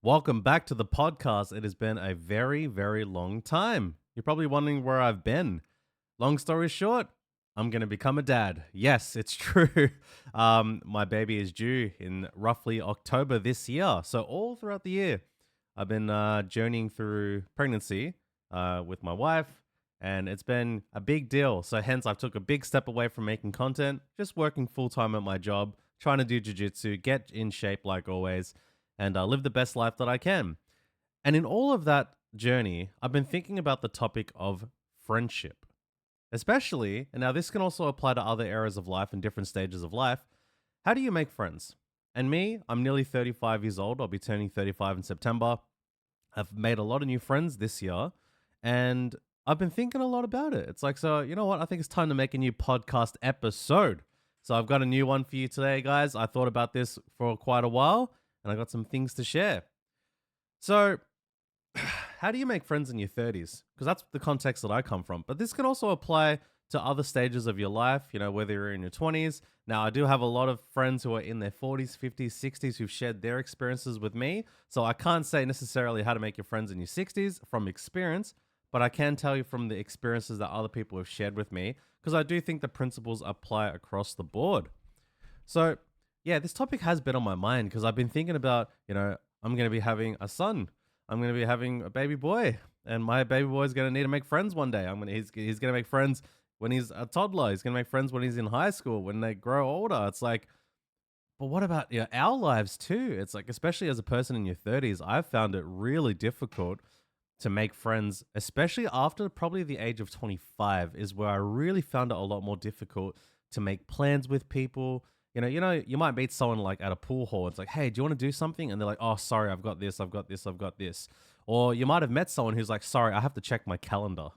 Welcome back to the podcast. It has been a very, very long time. You're probably wondering where I've been. Long story short, I'm going to become a dad. Yes, it's true. My baby is due in roughly October this year. So, all throughout the year, I've been journeying through pregnancy with my wife, and it's been a big deal. So, hence, I took a big step away from making content, just working full time at my job, trying to do jujitsu, get in shape like always, and live the best life that I can. And in all of that journey, I've been thinking about the topic of friendship, especially, and now this can also apply to other areas of life and different stages of life. How do you make friends? And me, I'm nearly 35 years old. I'll be turning 35 in September. I've made a lot of new friends this year, and I've been thinking a lot about it. It's like, so, you know what? I think it's time to make a new podcast episode. So I've got a new one for you today, guys. I thought about this for quite a while, and I got some things to share. So, how do you make friends in your 30s? Because that's the context that I come from. But this can also apply to other stages of your life, whether you're in your 20s. Now, I do have a lot of friends who are in their 40s, 50s, 60s who've shared their experiences with me. So I can't say necessarily how to make your friends in your 60s from experience, but I can tell you from the experiences that other people have shared with me, because I do think the principles apply across the board. So, yeah, this topic has been on my mind because I've been thinking about, I'm going to be having a son. I'm going to be having a baby boy, and my baby boy is going to need to make friends one day. He's going to make friends when he's a toddler. He's going to make friends when he's in high school, when they grow older. It's like, but what about our lives too? It's like, especially as a person in your 30s, I've found it really difficult to make friends, especially after probably the age of 25, is where I really found it a lot more difficult to make plans with people. You might meet someone like at a pool hall. It's like, hey, do you want to do something? And they're like, oh, sorry, I've got this, I've got this, I've got this. Or you might have met someone who's like, sorry, I have to check my calendar.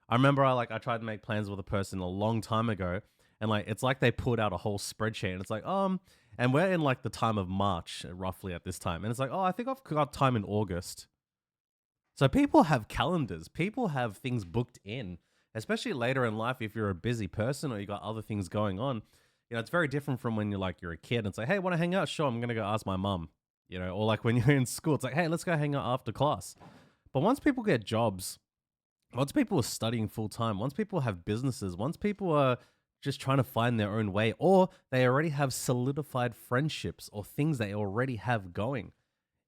I remember I tried to make plans with a person a long time ago, and like it's like they pulled out a whole spreadsheet, and it's like, and we're in like the time of March roughly at this time, and it's like, oh, I think I've got time in August. So people have calendars, people have things booked in, especially later in life if you're a busy person or you got other things going on. It's very different from when you're a kid and it's like, hey, want to hang out? Sure, I'm gonna go ask my mum. Or like when you're in school, it's like, hey, let's go hang out after class. But once people get jobs, once people are studying full time, once people have businesses, once people are just trying to find their own way, or they already have solidified friendships or things they already have going,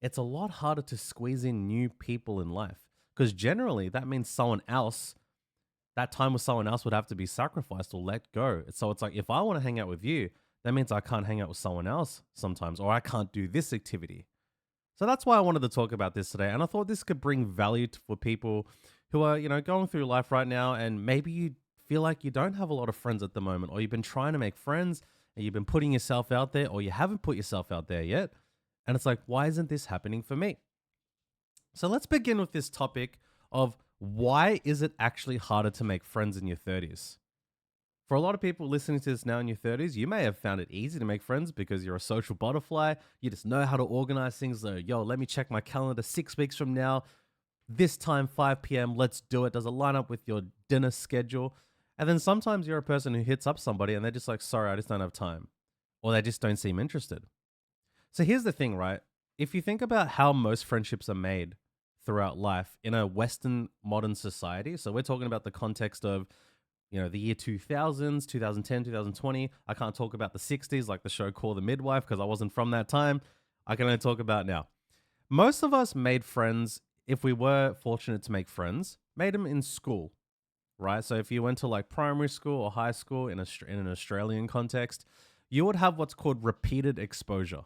it's a lot harder to squeeze in new people in life, because generally that means that time with someone else would have to be sacrificed or let go. So it's like, if I want to hang out with you, that means I can't hang out with someone else sometimes, or I can't do this activity. So that's why I wanted to talk about this today. And I thought this could bring value for people who are, going through life right now. And maybe you feel like you don't have a lot of friends at the moment, or you've been trying to make friends and you've been putting yourself out there, or you haven't put yourself out there yet. And it's like, why isn't this happening for me? So let's begin with this topic of why is it actually harder to make friends in your 30s? For a lot of people listening to this now in your 30s, you may have found it easy to make friends because you're a social butterfly. You just know how to organize things. Like, yo, let me check my calendar 6 weeks from now. This time, 5 p.m., let's do it. Does it line up with your dinner schedule? And then sometimes you're a person who hits up somebody and they're just like, sorry, I just don't have time. Or they just don't seem interested. So here's the thing, right? If you think about how most friendships are made throughout life in a Western modern society, so we're talking about the context of, the year 2000s, 2010, 2020. I can't talk about the 60s like the show Call the Midwife because I wasn't from that time. I can only talk about now. Most of us made friends, if we were fortunate to make friends, made them in school, right? So if you went to like primary school or high school in an Australian context, you would have what's called repeated exposure.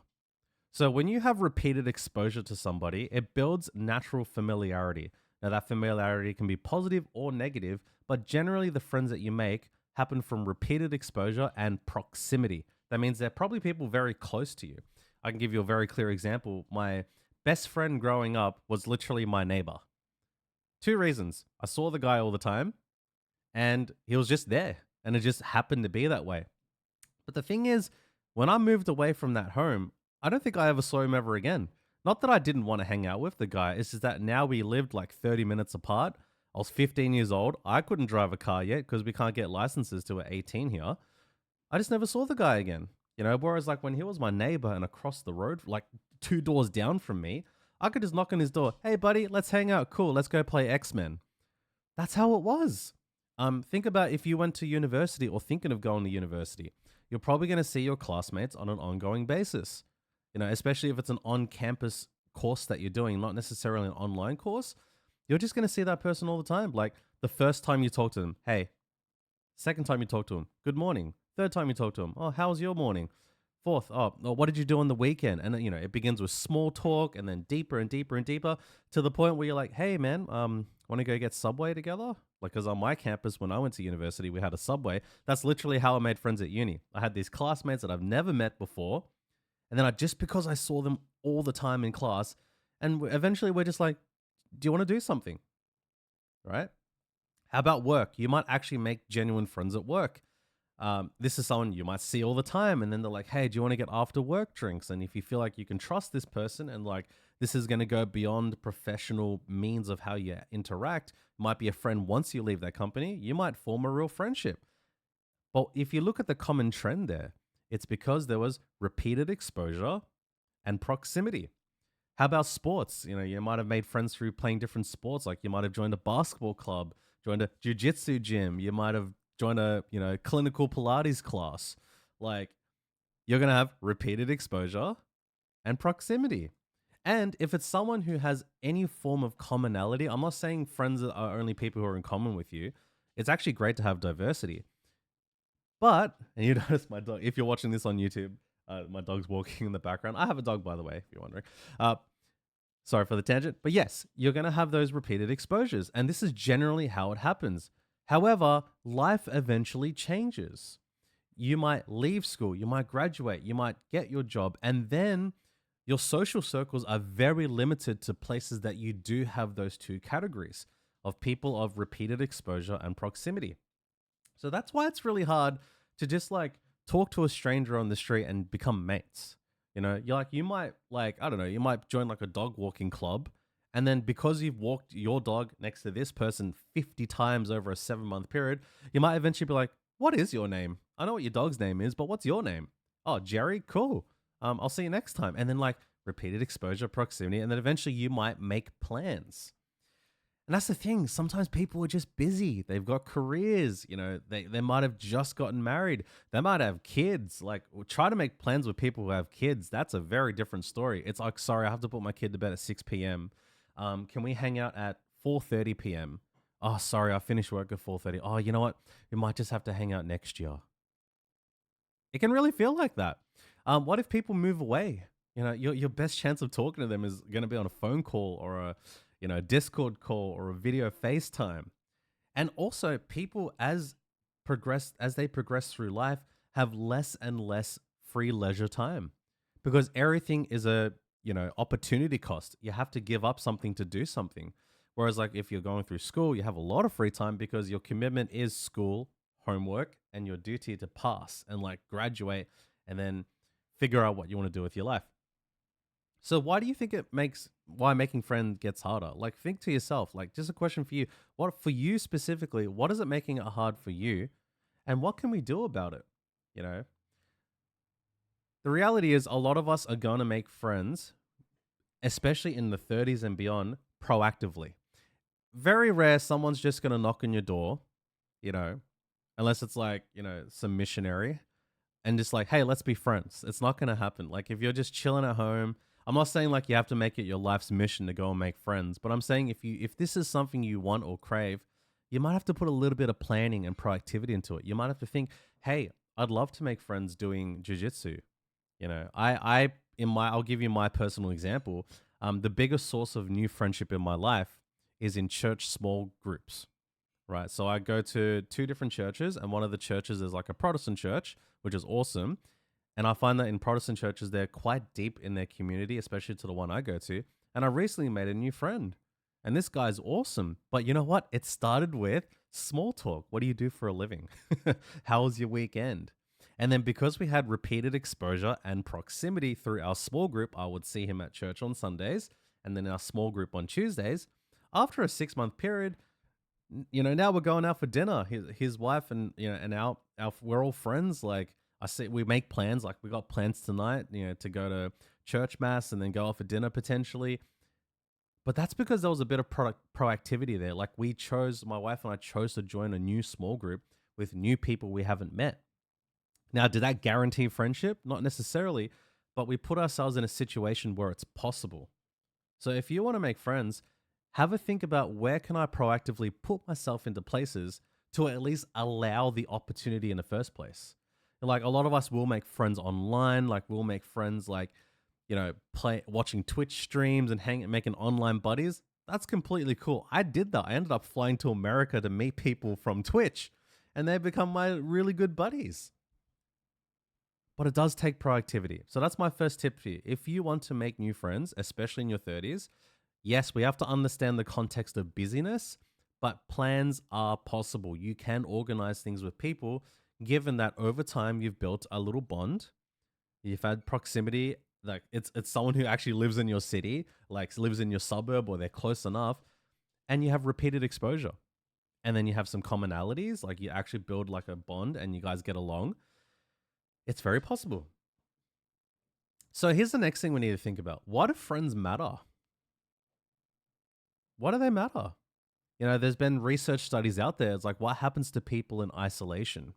So when you have repeated exposure to somebody, it builds natural familiarity. Now that familiarity can be positive or negative, but generally the friends that you make happen from repeated exposure and proximity. That means they're probably people very close to you. I can give you a very clear example. My best friend growing up was literally my neighbor. Two reasons. I saw the guy all the time and he was just there, and it just happened to be that way. But the thing is, when I moved away from that home, I don't think I ever saw him ever again. Not that I didn't want to hang out with the guy, it's just that now we lived like 30 minutes apart. I was 15 years old. I couldn't drive a car yet because we can't get licenses till we're 18 here. I just never saw the guy again. Whereas like when he was my neighbor and across the road, like 2 doors down from me, I could just knock on his door. Hey, buddy, let's hang out. Cool. Let's go play X-Men. That's how it was. Think about if you went to university or thinking of going to university, you're probably going to see your classmates on an ongoing basis. Especially if it's an on-campus course that you're doing, not necessarily an online course. You're just going to see that person all the time. Like the first time you talk to them, hey. Second time you talk to them, good morning. Third time you talk to them, oh, how was your morning? Fourth, oh, what did you do on the weekend? And then, it begins with small talk and then deeper and deeper and deeper to the point where you're like, hey, man, want to go get Subway together? Like, because on my campus, when I went to university, we had a Subway. That's literally how I made friends at uni. I had these classmates that I've never met before. And then just because I saw them all the time in class, and eventually we're just like, do you want to do something? Right? How about work? You might actually make genuine friends at work. This is someone you might see all the time, and then they're like, hey, do you want to get after work drinks? And if you feel like you can trust this person and like this is going to go beyond professional means of how you interact, might be a friend once you leave that company, you might form a real friendship. But if you look at the common trend there, it's because there was repeated exposure and proximity. How about sports? You might have made friends through playing different sports. Like you might have joined a basketball club, joined a jiu-jitsu gym. You might have joined a, clinical Pilates class. Like you're going to have repeated exposure and proximity. And if it's someone who has any form of commonality, I'm not saying friends are only people who are in common with you. It's actually great to have diversity. But, and you notice my dog, if you're watching this on YouTube, my dog's walking in the background. I have a dog, by the way, if you're wondering. Sorry for the tangent. But yes, you're going to have those repeated exposures. And this is generally how it happens. However, life eventually changes. You might leave school, you might graduate, you might get your job, and then your social circles are very limited to places that you do have those two categories of people of repeated exposure and proximity. So that's why it's really hard to just like talk to a stranger on the street and become mates. You might I don't know, you might join like a dog walking club. And then because you've walked your dog next to this person 50 times over a 7-month period, you might eventually be like, what is your name? I know what your dog's name is, but what's your name? Oh, Jerry? Cool. I'll see you next time. And then like repeated exposure, proximity, and then eventually you might make plans. And that's the thing. Sometimes people are just busy. They've got careers. They might have just gotten married. They might have kids. Like, try to make plans with people who have kids. That's a very different story. It's like, sorry, I have to put my kid to bed at 6 p.m. Can we hang out at 4:30 p.m.? Oh, sorry, I finished work at 4:30. Oh, you know what? We might just have to hang out next year. It can really feel like that. What if people move away? Your best chance of talking to them is going to be on a phone call or a Discord call or a video FaceTime. And also people as they progress through life have less and less free leisure time because everything is a, opportunity cost. You have to give up something to do something. Whereas like if you're going through school, you have a lot of free time because your commitment is school, homework, and your duty to pass and like graduate and then figure out what you want to do with your life. So why do you think why making friends gets harder? Like think to yourself, like just a question for you. What for you specifically, what is it making it hard for you? And what can we do about it? The reality is a lot of us are going to make friends, especially in the 30s and beyond, proactively. Very rare someone's just going to knock on your door, unless it's like, some missionary and just like, hey, let's be friends. It's not going to happen. Like if you're just chilling at home, I'm not saying like you have to make it your life's mission to go and make friends, but I'm saying if this is something you want or crave, you might have to put a little bit of planning and proactivity into it. You might have to think, hey, I'd love to make friends doing jiu-jitsu. I'll give you my personal example. The biggest source of new friendship in my life is in church small groups, right? So I go to 2 different churches, and one of the churches is like a Protestant church, which is awesome. And I find that in Protestant churches, they're quite deep in their community, especially to the one I go to. And I recently made a new friend. And this guy's awesome. But you know what? It started with small talk. What do you do for a living? How was your weekend? And then because we had repeated exposure and proximity through our small group, I would see him at church on Sundays and then our small group on Tuesdays. After a 6-month period, now we're going out for dinner. His wife and, and our we're all friends. Like, I see we make plans, like we got plans tonight, to go to church mass and then go out for dinner potentially. But that's because there was a bit of proactivity there. Like my wife and I chose to join a new small group with new people we haven't met. Now, did that guarantee friendship? Not necessarily, but we put ourselves in a situation where it's possible. So if you want to make friends, have a think about where can I proactively put myself into places to at least allow the opportunity in the first place. Like a lot of us will make friends online, like we'll make friends like, play watching Twitch streams and making online buddies. That's completely cool. I did that. I ended up flying to America to meet people from Twitch and they become my really good buddies. But it does take proactivity. So that's my first tip for you. If you want to make new friends, especially in your 30s, yes, we have to understand the context of busyness, but plans are possible. You can organize things with people, given that over time you've built a little bond, you've had proximity, like it's someone who actually lives in your city, like lives in your suburb or they're close enough, and you have repeated exposure. And then you have some commonalities, like you actually build like a bond and you guys get along. It's very possible. So here's the next thing we need to think about. Why do friends matter? Why do they matter? There's been research studies out there. It's like, what happens to people in isolation?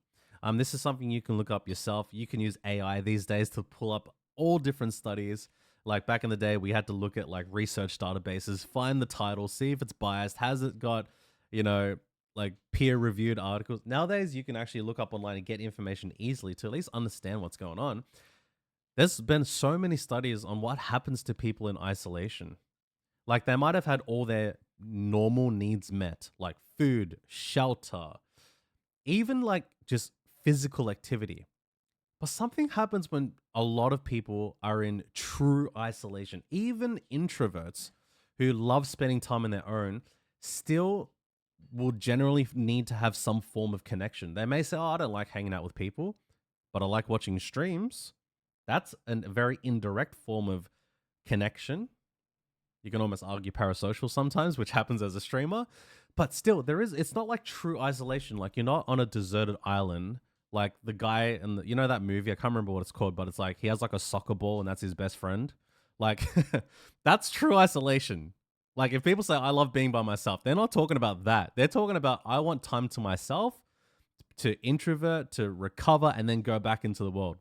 This is something you can look up yourself. You can use AI these days to pull up all different studies. Like back in the day, we had to look at like research databases, find the title, see if it's biased. Has it got, like peer-reviewed articles? Nowadays, you can actually look up online and get information easily to at least understand what's going on. There's been so many studies on what happens to people in isolation. Like they might have had all their normal needs met, like food, shelter, even like just physical activity. But something happens when a lot of people are in true isolation. Even introverts who love spending time on their own still will generally need to have some form of connection. They may say, "Oh, I don't like hanging out with people, but I like watching streams." That's a very indirect form of connection. You can almost argue parasocial sometimes, which happens as a streamer. But still, it's not like true isolation. Like you're not on a deserted island. Like the guy in that movie, I can't remember what it's called, but it's like he has like a soccer ball and that's his best friend. Like that's true isolation. Like if people say I love being by myself, they're not talking about that. They're talking about I want time to myself, to introvert, to recover, and then go back into the world.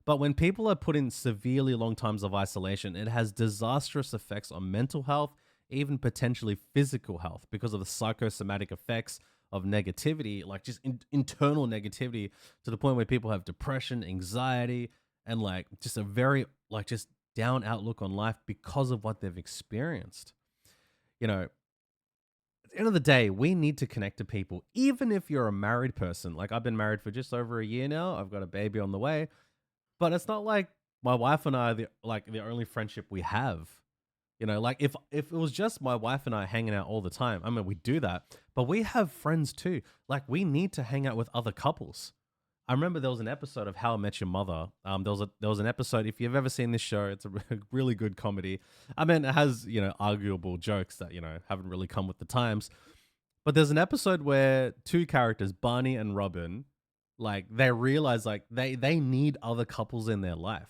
But when people are put in severely long times of isolation, it has disastrous effects on mental health, even potentially physical health, because of the psychosomatic effects of negativity, like just internal negativity, to the point where people have depression, anxiety, and like just a very like just down outlook on life because of what they've experienced. At the end of the day, we need to connect to people, even if you're a married person. Like I've been married for just over a year now. I've got a baby on the way. But it's not like my wife and I are the only friendship we have. Like if it was just my wife and I hanging out all the time, I mean, we do that, but we have friends too. Like we need to hang out with other couples. I remember there was an episode of How I Met Your Mother. There was an episode. If you've ever seen this show, it's a really good comedy. I mean, it has arguable jokes that haven't really come with the times. But there's an episode where two characters, Barney and Robin, like they realize like they need other couples in their life.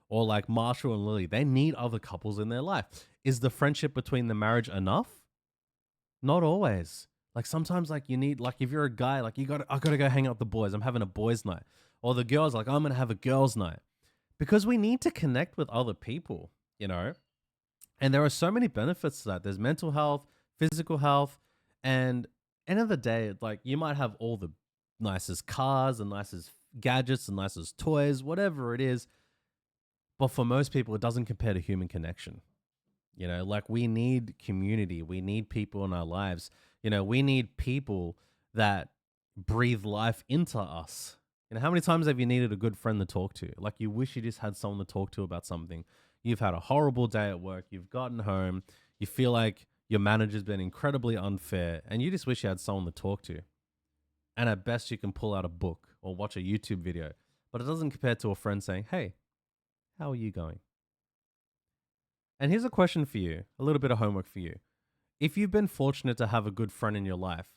Or like Marshall and Lily, they need other couples in their life. Is the friendship between the marriage enough? Not always. Like sometimes like you need, like if you're a guy, like I gotta go hang out with the boys. I'm having a boys' night. Or the girls like I'm gonna have a girls' night. Because we need to connect with other people. And there are so many benefits to that. There's mental health, physical health, and end of the day, like you might have all the nicest cars and nicest gadgets and nicest toys, whatever it is. But for most people, it doesn't compare to human connection. Like we need community. We need people in our lives. We need people that breathe life into us. How many times have you needed a good friend to talk to? Like you wish you just had someone to talk to about something. You've had a horrible day at work. You've gotten home. You feel like your manager's been incredibly unfair and you just wish you had someone to talk to. And at best, you can pull out a book or watch a YouTube video. But it doesn't compare to a friend saying, "Hey, how are you going?" And here's a question for you, a little bit of homework for you. If you've been fortunate to have a good friend in your life,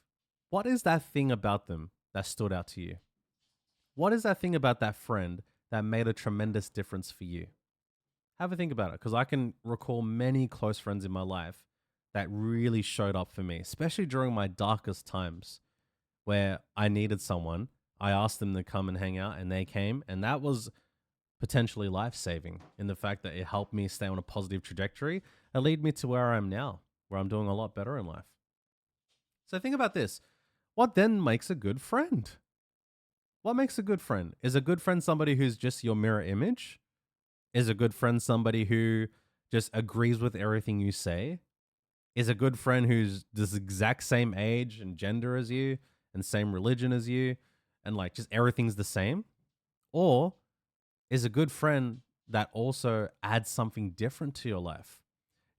what is that thing about them that stood out to you? What is that thing about that friend that made a tremendous difference for you? Have a think about it, because I can recall many close friends in my life that really showed up for me, especially during my darkest times where I needed someone. I asked them to come and hang out, and they came, and that was potentially life saving in the fact that it helped me stay on a positive trajectory and lead me to where I am now, where I'm doing a lot better in life. So think about this. What then makes a good friend? What makes a good friend? Is a good friend somebody who's just your mirror image? Is a good friend somebody who just agrees with everything you say? Is a good friend who's this exact same age and gender as you and same religion as you and like just everything's the same? Or is a good friend that also adds something different to your life?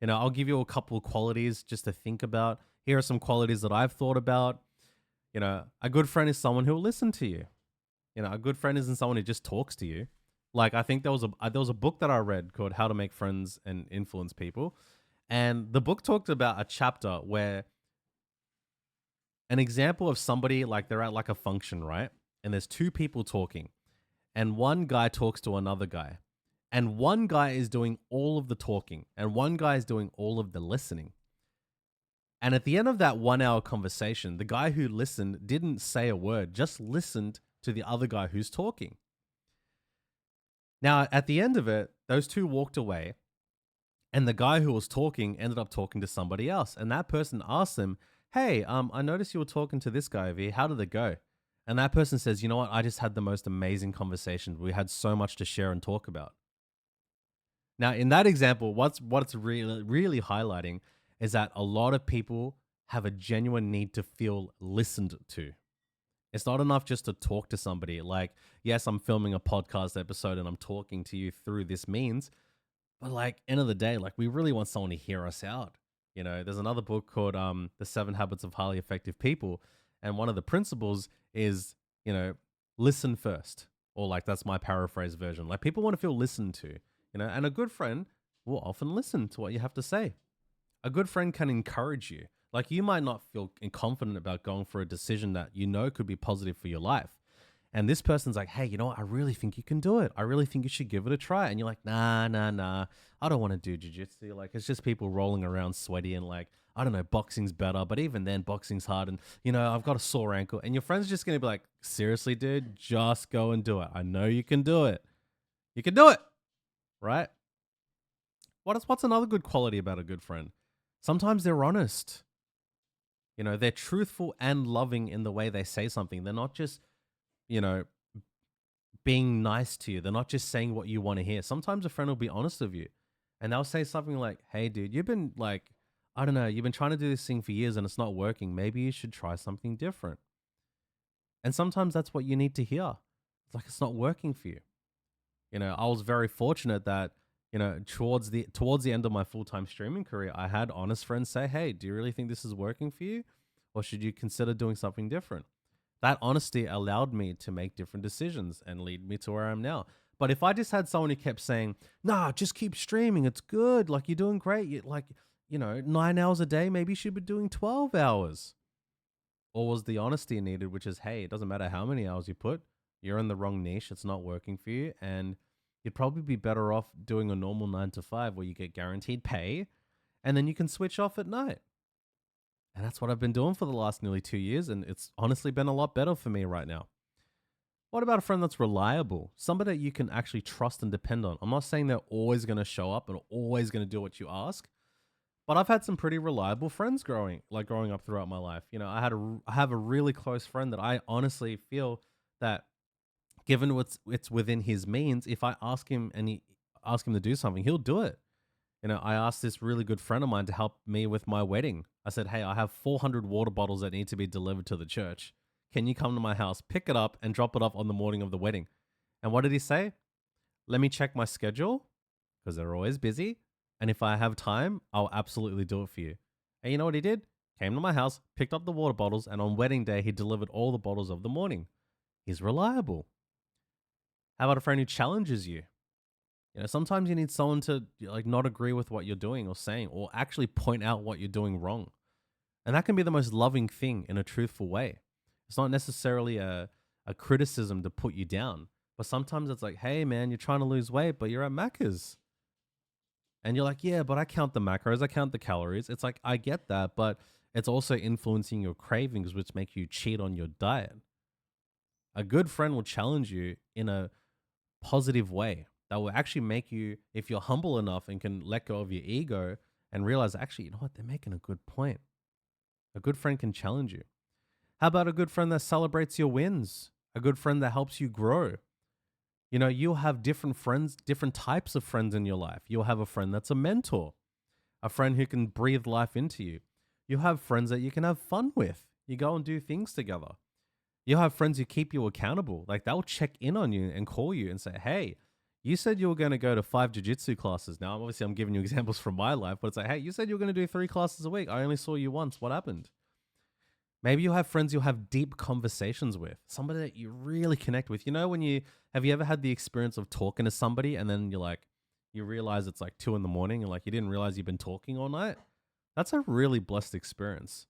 I'll give you a couple of qualities just to think about. Here are some qualities that I've thought about. A good friend is someone who will listen to you. A good friend isn't someone who just talks to you. Like I think there was a book that I read called How to Make Friends and Influence People, and the book talked about a chapter where an example of somebody like they're at like a function, right? And there's two people talking, and one guy talks to another guy, and one guy is doing all of the talking, and one guy is doing all of the listening. And at the end of that 1 hour conversation, the guy who listened didn't say a word, just listened to the other guy who's talking. Now, at the end of it, those two walked away, and the guy who was talking ended up talking to somebody else. And that person asked him, "Hey, I noticed you were talking to this guy over here. How did it go?" And that person says, "You know what? I just had the most amazing conversation. We had so much to share and talk about." Now, in that example, what's really really highlighting is that a lot of people have a genuine need to feel listened to. It's not enough just to talk to somebody. Like, yes, I'm filming a podcast episode and I'm talking to you through this means, but like end of the day, like we really want someone to hear us out. There's another book called The 7 Habits of Highly Effective People, and one of the principles is, listen first. Or like that's my paraphrase version. Like people want to feel listened to, and a good friend will often listen to what you have to say. A good friend can encourage you. Like you might not feel confident about going for a decision that could be positive for your life. And this person's like, "Hey, you know what? I really think you can do it. I really think you should give it a try." And you're like, "Nah, nah, nah. I don't want to do jujitsu. Like it's just people rolling around sweaty and like, I don't know, boxing's better. But even then, boxing's hard. And, I've got a sore ankle." And your friend's just going to be like, "Seriously, dude, just go and do it. I know you can do it. You can do it." Right? What's another good quality about a good friend? Sometimes they're honest. They're truthful and loving in the way they say something. They're not just, you know, being nice to you. They're not just saying what you want to hear. Sometimes a friend will be honest with you and they'll say something like, "Hey, dude, you've been like, I don't know, you've been trying to do this thing for years and it's not working. Maybe you should try something different." And sometimes that's what you need to hear. It's like, it's not working for you. I was very fortunate that, towards the end of my full-time streaming career, I had honest friends say, "Hey, do you really think this is working for you? Or should you consider doing something different?" That honesty allowed me to make different decisions and lead me to where I am now. But if I just had someone who kept saying, "Nah, just keep streaming. It's good. Like you're doing great. 9 hours a day, maybe you should be doing 12 hours." Or was the honesty needed, which is, "Hey, it doesn't matter how many hours you put. You're in the wrong niche. It's not working for you. And you'd probably be better off doing a normal 9 to 5 where you get guaranteed pay and then you can switch off at night." And that's what I've been doing for the last nearly 2 years. And it's honestly been a lot better for me right now. What about a friend that's reliable? Somebody that you can actually trust and depend on. I'm not saying they're always going to show up and always going to do what you ask, but I've had some pretty reliable friends growing up throughout my life. I have a really close friend that I honestly feel that, given it's within his means, if I ask him to do something, he'll do it. I asked this really good friend of mine to help me with my wedding. I said, "Hey, I have 400 water bottles that need to be delivered to the church. Can you come to my house, pick it up, and drop it off on the morning of the wedding?" And what did he say? "Let me check my schedule," because they're always busy. "And if I have time, I'll absolutely do it for you." And you know what he did? Came to my house, picked up the water bottles, and on wedding day, he delivered all the bottles of the morning. He's reliable. How about a friend who challenges you? Sometimes you need someone to like not agree with what you're doing or saying, or actually point out what you're doing wrong. And that can be the most loving thing in a truthful way. It's not necessarily a criticism to put you down, but sometimes it's like, "Hey man, you're trying to lose weight, but you're at Macca's. And you're like, yeah, but I count the macros, I count the calories. It's like, I get that, but it's also influencing your cravings, which make you cheat on your diet. A good friend will challenge you in a positive way that will actually make you, if you're humble enough and can let go of your ego and realize, actually, you know what, they're making a good point. A good friend can challenge you. How about a good friend that celebrates your wins? A good friend that helps you grow? You know, you'll have different friends, different types of friends in your life. You'll have a friend that's a mentor, a friend who can breathe life into you. You have friends that you can have fun with. You go and do things together. You'll have friends who keep you accountable. Like they'll check in on you and call you and say, hey, you said you were going to go to 5 jiu-jitsu classes. Now, obviously, I'm giving you examples from my life, but it's like, hey, you said you were going to do 3 classes a week. I only saw you once. What happened? Maybe you'll have friends you'll have deep conversations with, somebody that you really connect with. You know, have you ever had the experience of talking to somebody and then you realize it's like 2 in the morning and like you didn't realize you've been talking all night? That's a really blessed experience.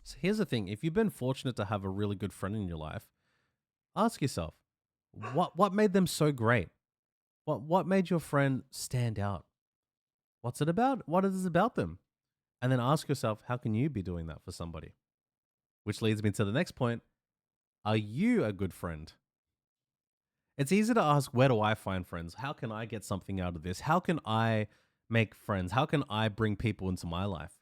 So here's the thing. If you've been fortunate to have a really good friend in your life, ask yourself, what made them so great? What made your friend stand out? What's it about? What is it about them? And then ask yourself, how can you be doing that for somebody? Which leads me to the next point. Are you a good friend? It's easy to ask, where do I find friends? How can I get something out of this? How can I make friends? How can I bring people into my life?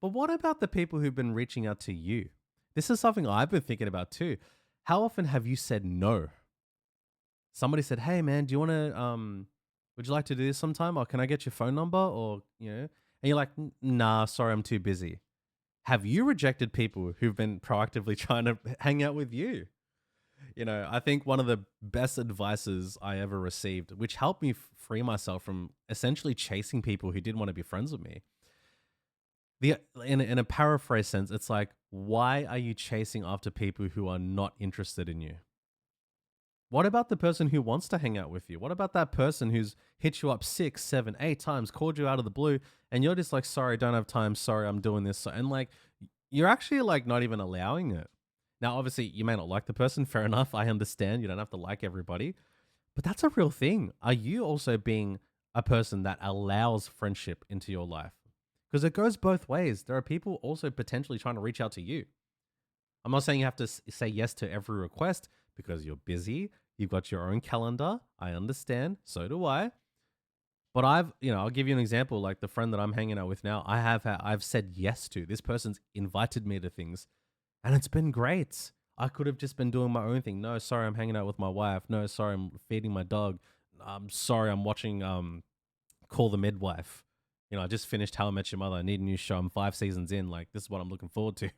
But what about the people who've been reaching out to you? This is something I've been thinking about too. How often have you said no? Somebody said, hey man, do you want to, would you like to do this sometime? Or can I get your phone number? Or, and you're like, nah, sorry, I'm too busy. Have you rejected people who've been proactively trying to hang out with you? I think one of the best advices I ever received, which helped me free myself from essentially chasing people who didn't want to be friends with me. In a paraphrase sense, it's like, why are you chasing after people who are not interested in you? What about the person who wants to hang out with you? What about that person who's hit you up 6, 7, 8 times, called you out of the blue, and you're just like, sorry, don't have time. Sorry, I'm doing this. And like, you're actually like not even allowing it. Now, obviously, you may not like the person. Fair enough. I understand. You don't have to like everybody. But that's a real thing. Are you also being a person that allows friendship into your life? Because it goes both ways. There are people also potentially trying to reach out to you. I'm not saying you have to say yes to every request because you're busy. You've got your own calendar. I understand. So do I. But I'll give you an example. Like the friend that I'm hanging out with now, I've said yes to. This person's invited me to things, and it's been great. I could have just been doing my own thing. No, sorry, I'm hanging out with my wife. No, sorry, I'm feeding my dog. I'm sorry, I'm watching Call the Midwife. I just finished How I Met Your Mother. I need a new show. I'm 5 seasons in. Like, this is what I'm looking forward to.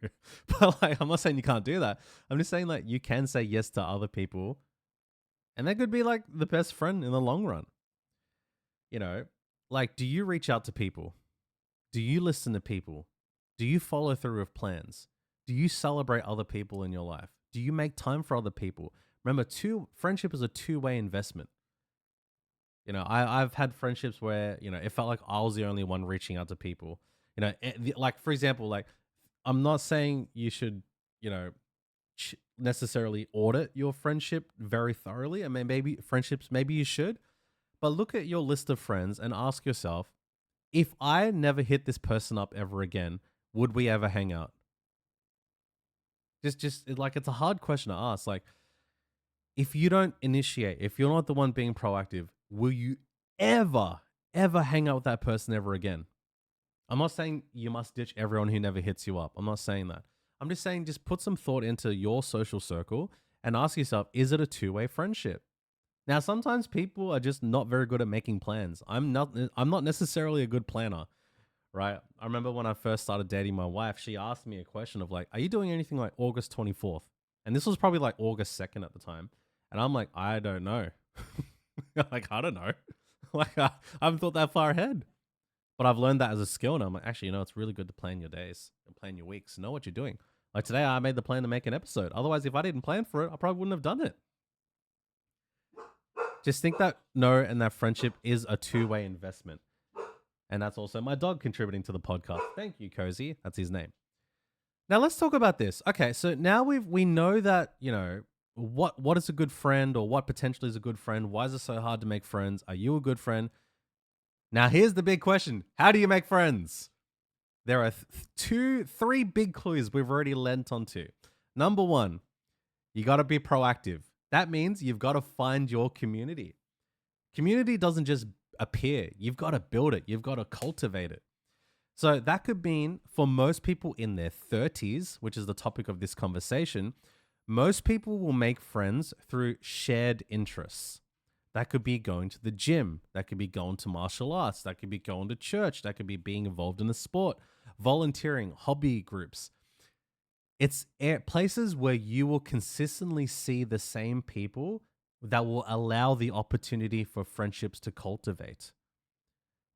But like, I'm not saying you can't do that. I'm just saying like you can say yes to other people, and that could be like the best friend in the long run. Like, do you reach out to people? Do you listen to people? Do you follow through with plans? Do you celebrate other people in your life? Do you make time for other people? Remember, friendship is a two-way investment. I've had friendships where, it felt like I was the only one reaching out to people. Like, for example, like, I'm not saying you should, necessarily audit your friendship very thoroughly. I mean, maybe you should, but look at your list of friends and ask yourself, if I never hit this person up ever again, would we ever hang out? Like, it's a hard question to ask. Like, if you don't initiate, if you're not the one being proactive, will you ever hang out with that person ever again? I'm not saying you must ditch everyone who never hits you up. I'm not saying that. I'm just saying just put some thought into your social circle and ask yourself, is it a two-way friendship? Now, sometimes people are just not very good at making plans. I'm not necessarily a good planner, right? I remember when I first started dating my wife, she asked me a question of like, are you doing anything like August 24th? And this was probably like August 2nd at the time. And I'm like, I don't know. Like, I don't know. Like, I haven't thought that far ahead. But I've learned that as a skill. And I'm like, actually, it's really good to plan your days and plan your weeks. Know what you're doing. Like today, I made the plan to make an episode. Otherwise, if I didn't plan for it, I probably wouldn't have done it. Just think that and that friendship is a two-way investment. And that's also my dog contributing to the podcast. Thank you, Cozy. That's his name. Now let's talk about this. Okay, so now we know that, what is a good friend, or what potentially is a good friend. Why is it so hard to make friends? Are you a good friend? Now, here's the big question. How do you make friends? There are three big clues we've already lent onto. Number one, you got to be proactive. That means you've got to find your community. Community doesn't just appear. You've got to build it. You've got to cultivate it. So that could mean for most people in their 30s, which is the topic of this conversation, most people will make friends through shared interests. That could be going to the gym. That could be going to martial arts. That could be going to church. That could be being involved in a sport, volunteering, hobby groups. It's places where you will consistently see the same people that will allow the opportunity for friendships to cultivate.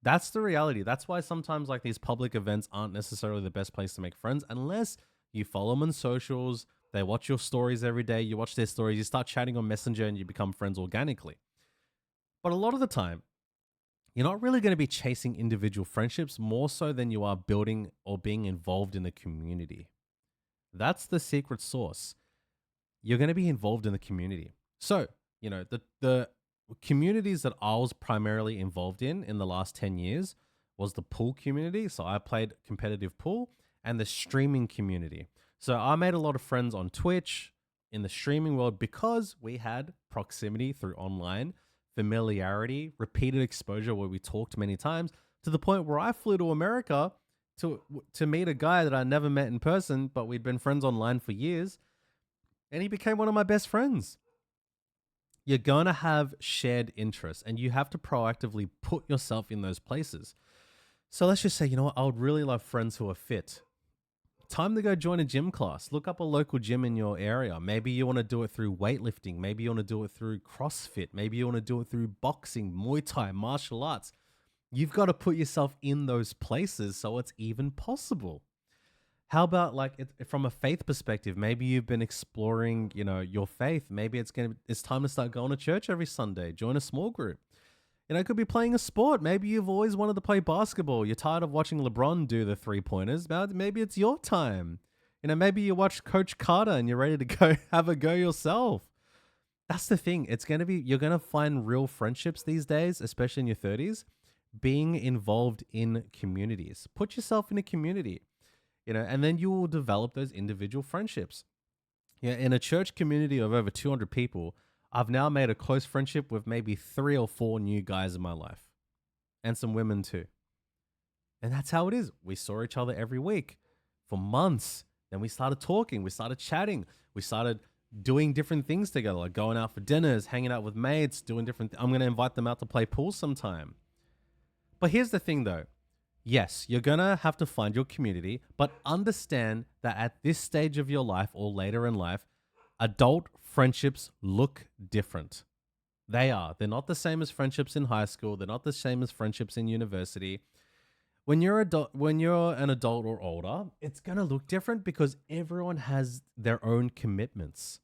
That's the reality. That's why sometimes like these public events aren't necessarily the best place to make friends unless you follow them on socials, they watch your stories every day, you watch their stories, you start chatting on Messenger and you become friends organically. But a lot of the time, you're not really going to be chasing individual friendships more so than you are building or being involved in the community. That's the secret sauce. You're going to be involved in the community. So, the communities that I was primarily involved in the last 10 years was the pool community. So I played competitive pool and the streaming community. So I made a lot of friends on Twitch in the streaming world because we had proximity through online, familiarity, repeated exposure where we talked many times to the point where I flew to America to meet a guy that I never met in person, but we'd been friends online for years, and he became one of my best friends. You're going to have shared interests, and you have to proactively put yourself in those places. So let's just say, you know what? I would really love friends who are fit. Time to go join a gym class. Look up a local gym in your area. Maybe you want to do it through weightlifting. Maybe you want to do it through CrossFit. Maybe you want to do it through boxing, Muay Thai, martial arts. You've got to put yourself in those places so it's even possible. How about like from a faith perspective? Maybe you've been exploring, your faith. Maybe it's time to start going to church every Sunday. Join a small group. It could be playing a sport. Maybe you've always wanted to play basketball. You're tired of watching LeBron do the 3-pointers. Maybe it's your time. Maybe you watch Coach Carter and you're ready to go have a go yourself. That's the thing. You're going to find real friendships these days, especially in your 30s, being involved in communities. Put yourself in a community, and then you will develop those individual friendships. Yeah, in a church community of over 200 people, I've now made a close friendship with maybe 3 or 4 new guys in my life and some women too. And that's how it is. We saw each other every week for months. Then we started talking, we started chatting, we started doing different things together, like going out for dinners, hanging out with mates, doing different I'm going to invite them out to play pool sometime. But here's the thing though. Yes, you're going to have to find your community, but understand that at this stage of your life or later in life, adult friendships look different. They are. They're not the same as friendships in high school. They're not the same as friendships in university. When you're an adult or older, it's going to look different because everyone has their own commitments.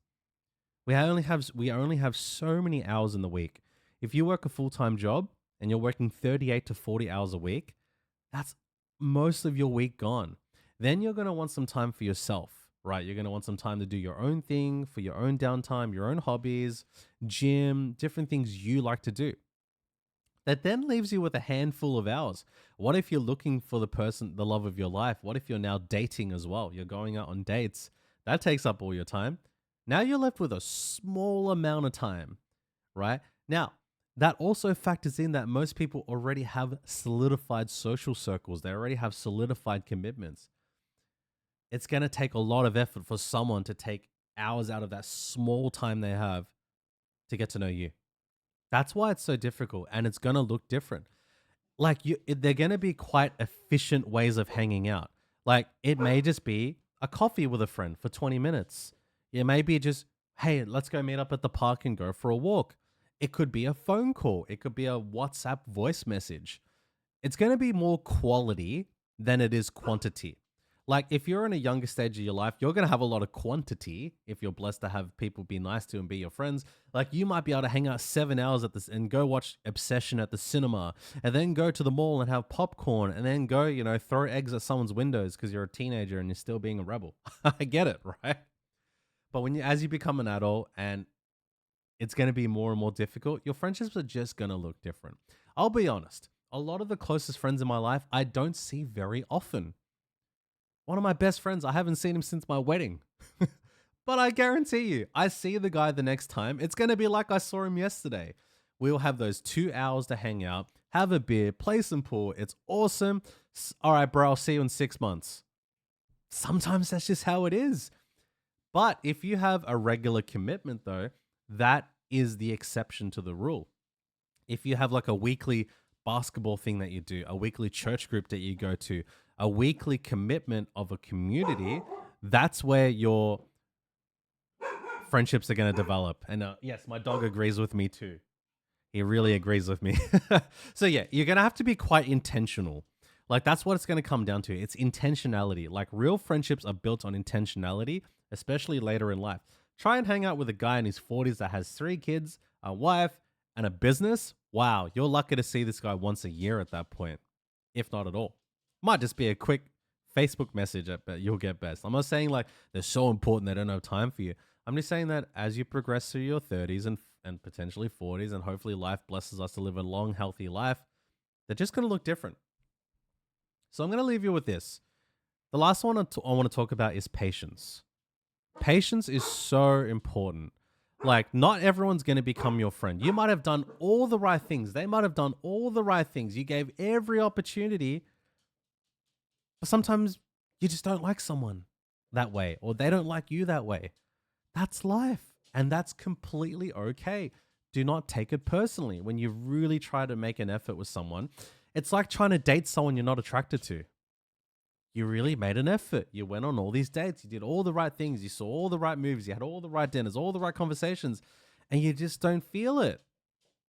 We only have so many hours in the week. If you work a full-time job and you're working 38 to 40 hours a week, that's most of your week gone. Then you're going to want some time for yourself, right? You're going to want some time to do your own thing, for your own downtime, your own hobbies, gym, different things you like to do. That then leaves you with a handful of hours. What if you're looking for the love of your life? What if you're now dating as well? You're going out on dates. That takes up all your time. Now you're left with a small amount of time, right? Now, that also factors in that most people already have solidified social circles. They already have solidified commitments. It's going to take a lot of effort for someone to take hours out of that small time they have to get to know you. That's why it's so difficult, and it's going to look different. Like they're going to be quite efficient ways of hanging out. Like it may just be a coffee with a friend for 20 minutes. It may be just, hey, let's go meet up at the park and go for a walk. It could be a phone call. It could be a WhatsApp voice message. It's going to be more quality than it is quantity. Like if you're in a younger stage of your life, you're going to have a lot of quantity if you're blessed to have people be nice to and be your friends. Like you might be able to hang out 7 hours at this and go watch Obsession at the cinema and then go to the mall and have popcorn and then go, throw eggs at someone's windows because you're a teenager and you're still being a rebel. I get it, right? But as you become an adult and it's going to be more and more difficult, your friendships are just going to look different. I'll be honest. A lot of the closest friends in my life, I don't see very often. One of my best friends, I haven't seen him since my wedding. But I guarantee you, I see the guy the next time. It's going to be like I saw him yesterday. We'll have those 2 hours to hang out, have a beer, play some pool. It's awesome. All right, bro, I'll see you in 6 months. Sometimes that's just how it is. But if you have a regular commitment, though, that is the exception to the rule. If you have like a weekly basketball thing that you do, a weekly church group that you go to, a weekly commitment of a community, that's where your friendships are going to develop. And yes, my dog agrees with me too. He really agrees with me. So yeah, you're going to have to be quite intentional. Like that's what it's going to come down to. It's intentionality. Like real friendships are built on intentionality, especially later in life. Try and hang out with a guy in his 40s that has 3 kids, a wife, and a business. Wow, you're lucky to see this guy once a year at that point, if not at all. Might just be a quick Facebook message that you'll get best. I'm not saying like they're so important they don't have time for you. I'm just saying that as you progress through your 30s and potentially 40s, and hopefully life blesses us to live a long, healthy life, they're just going to look different. So I'm going to leave you with this. The last one I want to talk about is patience. Patience is so important. Like, not everyone's going to become your friend. You might have done all the right things. They might have done all the right things. You gave every opportunity. But sometimes you just don't like someone that way, or they don't like you that way. That's life. And that's completely okay. Do not take it personally when you really try to make an effort with someone. It's like trying to date someone you're not attracted to. You really made an effort. You went on all these dates. You did all the right things. You saw all the right movies. You had all the right dinners, all the right conversations, and you just don't feel it.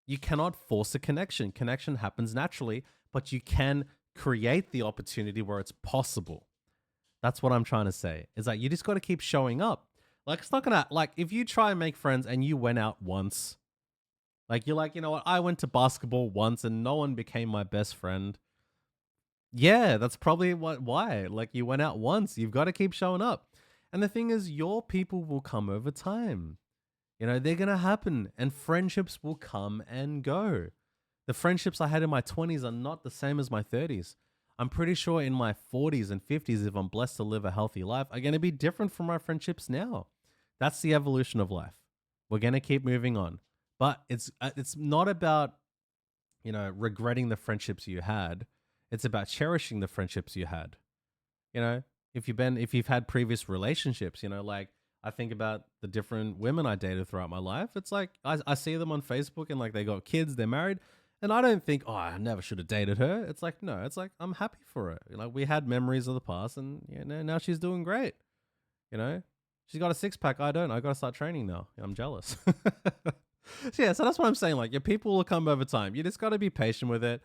You cannot force a connection. Connection happens naturally, but you can create the opportunity where it's possible. That's what I'm trying to say. Is like you just got to keep showing up. Like it's not gonna like if you try and make friends and you went out once, like you're like, you know what, I went to basketball once and no one became my best friend. Yeah, that's probably why. Like you went out once, you've got to keep showing up. And the thing is, your people will come over time. You know, they're going to happen and friendships will come and go. The friendships I had in my 20s are not the same as my 30s. I'm pretty sure in my 40s and 50s, if I'm blessed to live a healthy life, are going to be different from my friendships now. That's the evolution of life. We're going to keep moving on. But it's not about, you know, regretting the friendships you had. It's about cherishing the friendships you had. You know, if you've had previous relationships, you know, like I think about the different women I dated throughout my life. It's like I see them on Facebook and like they got kids, they're married, and I don't think, oh, I never should have dated her. It's like, no, it's like I'm happy for her. Like we had memories of the past, and you know, now she's doing great. You know, she's got a 6-pack. I don't. I got to start training now. I'm jealous. So yeah, so that's what I'm saying. Like your people will come over time. You just got to be patient with it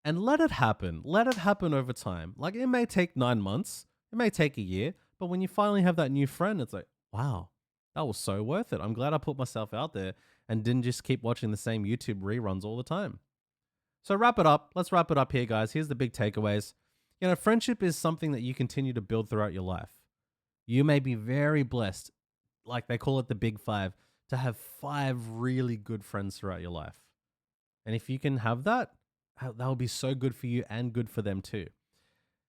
and let it happen. Let it happen over time. Like it may take 9 months, it may take a year, but when you finally have that new friend, it's like, wow, that was so worth it. I'm glad I put myself out there and didn't just keep watching the same YouTube reruns all the time. So wrap it up. Let's wrap it up here, guys. Here's the big takeaways. You know, friendship is something that you continue to build throughout your life. You may be very blessed, like they call it the big five, to have 5 really good friends throughout your life. And if you can have that, that will be so good for you and good for them too.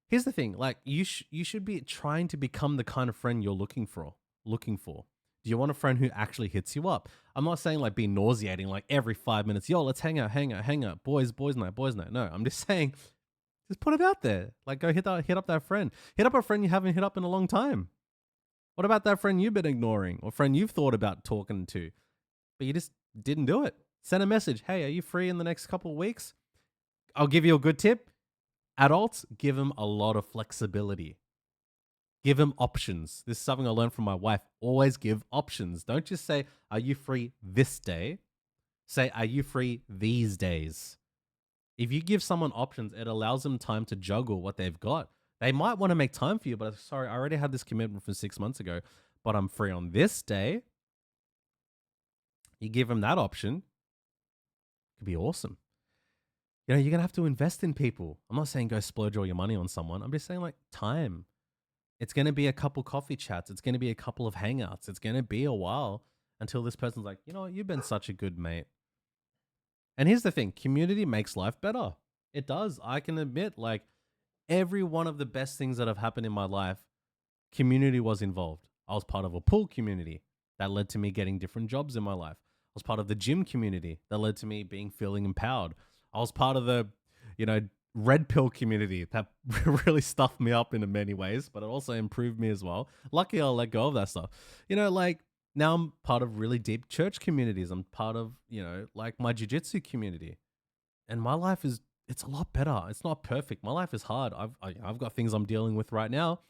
Here's the thing, like you should be trying to become the kind of friend you're looking for. Do you want a friend who actually hits you up? I'm not saying like be nauseating like every 5 minutes, yo, let's hang out, boys night. No, I'm just saying just put it out there. Like go hit up that friend. Hit up a friend you haven't hit up in a long time. What about that friend you've been ignoring or friend you've thought about talking to, but you just didn't do it? Send a message. Hey, are you free in the next couple of weeks? I'll give you a good tip. Adults, give them a lot of flexibility. Give them options. This is something I learned from my wife. Always give options. Don't just say, are you free this day? Say, are you free these days? If you give someone options, it allows them time to juggle what they've got. They might want to make time for you, but sorry, I already had this commitment from 6 months ago, but I'm free on this day. You give them that option. It could be awesome. You know, you're going to have to invest in people. I'm not saying go splurge all your money on someone. I'm just saying like time. It's going to be a couple coffee chats. It's going to be a couple of hangouts. It's going to be a while until this person's like, you know what, you've been such a good mate. And here's the thing, community makes life better. It does. I can admit, like, every one of the best things that have happened in my life, community was involved. I was part of a pool community that led to me getting different jobs in my life. I was part of the gym community that led to me feeling empowered. I was part of the, you know, red pill community that really stuffed me up in many ways, but it also improved me as well. Lucky I'll let go of that stuff. Like now I'm part of really deep church communities. I'm part of, like my jiu-jitsu community. And my life is it's a lot better. It's not perfect. My life is hard. I've got things I'm dealing with right now,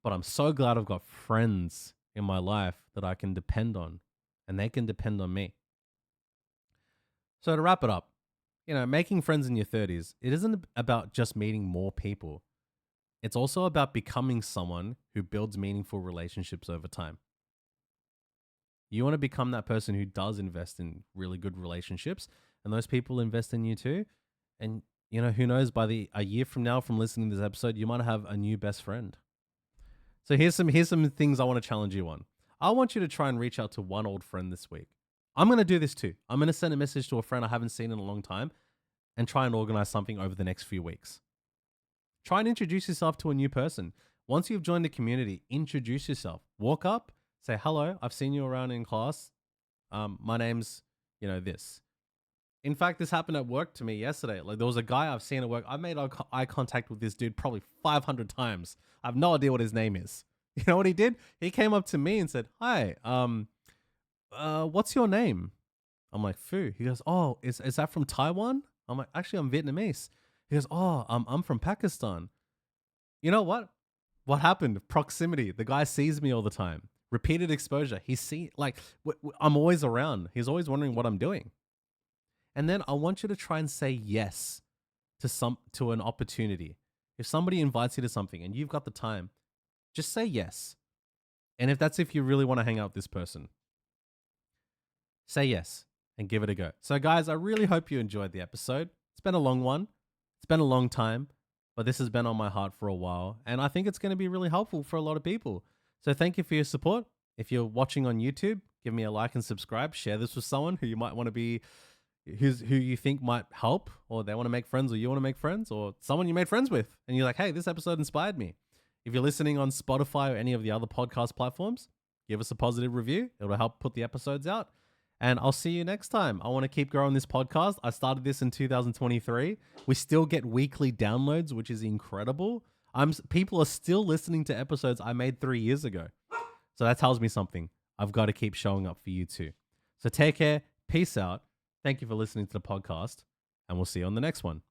but I'm so glad I've got friends in my life that I can depend on, and they can depend on me. So to wrap it up, making friends in your 30s, it isn't about just meeting more people. It's also about becoming someone who builds meaningful relationships over time. You want to become that person who does invest in really good relationships, and those people invest in you too. And who knows, by a year from now, from listening to this episode, you might have a new best friend. So here's some things I want to challenge you on. I want you to try and reach out to one old friend this week. I'm going to do this too. I'm going to send a message to a friend I haven't seen in a long time and try and organize something over the next few weeks. Try and introduce yourself to a new person. Once you've joined the community, introduce yourself. Walk up, say, hello, I've seen you around in class. My name's, this. In fact, this happened at work to me yesterday. Like, there was a guy I've seen at work. I made eye contact with this dude probably 500 times. I have no idea what his name is. You know what he did? He came up to me and said, hi, what's your name? I'm like, Phu. He goes, oh, is that from Taiwan? I'm like, actually, I'm Vietnamese. He goes, oh, I'm from Pakistan. You know what? What happened? Proximity. The guy sees me all the time. Repeated exposure. I'm always around. He's always wondering what I'm doing. And then I want you to try and say yes to an opportunity. If somebody invites you to something and you've got the time, just say yes. And if you really want to hang out with this person, say yes and give it a go. So guys, I really hope you enjoyed the episode. It's been a long one. It's been a long time, but this has been on my heart for a while. And I think it's going to be really helpful for a lot of people. So thank you for your support. If you're watching on YouTube, give me a like and subscribe. Share this with someone who you might want to be, who you think might help, or they want to make friends, or you want to make friends, or someone you made friends with. And you're like, hey, this episode inspired me. If you're listening on Spotify or any of the other podcast platforms, give us a positive review. It'll help put the episodes out. And I'll see you next time. I want to keep growing this podcast. I started this in 2023. We still get weekly downloads, which is incredible. People are still listening to episodes I made 3 years ago. So that tells me something. I've got to keep showing up for you too. So take care. Peace out. Thank you for listening to the podcast, and we'll see you on the next one.